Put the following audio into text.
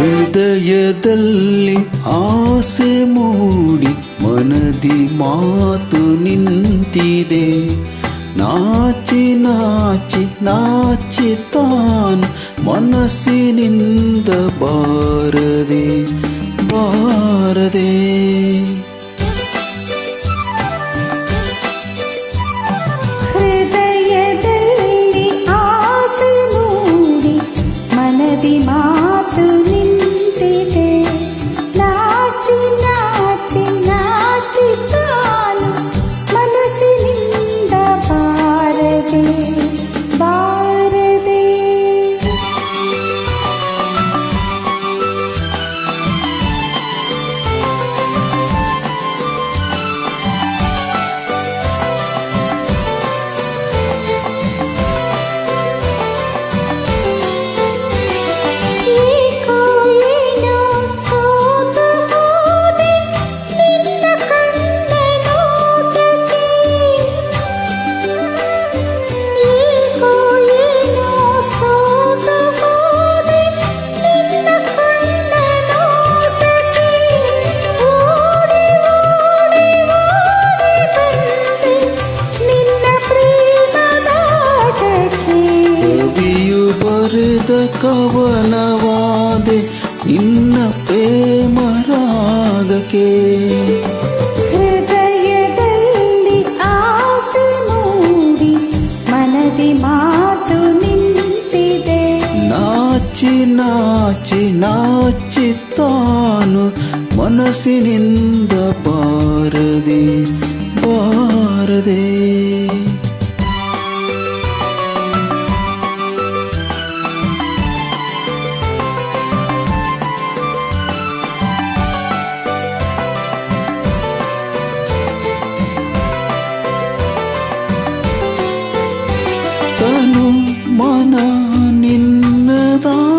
ಹೃದಯದಲ್ಲಿ ಆಸೆ ಮೂಡಿ ಮನದಿ ಮಾತು ನಿಂತಿದೆ. ನಾಚಿ ನಾಚಿ ನಾಚಿ ತಾನು ಮನಸ್ಸಿನಿಂದ ಬಾರದೆ ಬಾರದೆ. ಹೃದಯದಲ್ಲಿ ಆಸೆ ಮೂಡಿ ಮನದಿ ಮಾತು ನಿಂತಿದೆ. ನಾಚಿ ನಾಚಿ ನಾಚಿ ತಾನು ಮನಸ್ಸಿನಿಂದ ಬಾರದೆ ಬಾರದೆ. ಬರೆದ ಕವನವಾದೆ ನಿನ್ನ ಪ್ರೇಮ ರಾಗಕ್ಕೆ. ಹೃದಯದಲ್ಲಿ ಆಸೆ ಮೂಡಿ ಮನದಿ ಮಾತು ನಿಂತಿದೆ. ನಾಚಿ ನಾಚಿ ನಾಚಿ ತಾನು ಮನಸ್ಸಿನಿಂದ ಬಾರದೆ ಬಾರದೆ. ತನು ಮನ ನಿನ್ನದಾಗಿದೆ,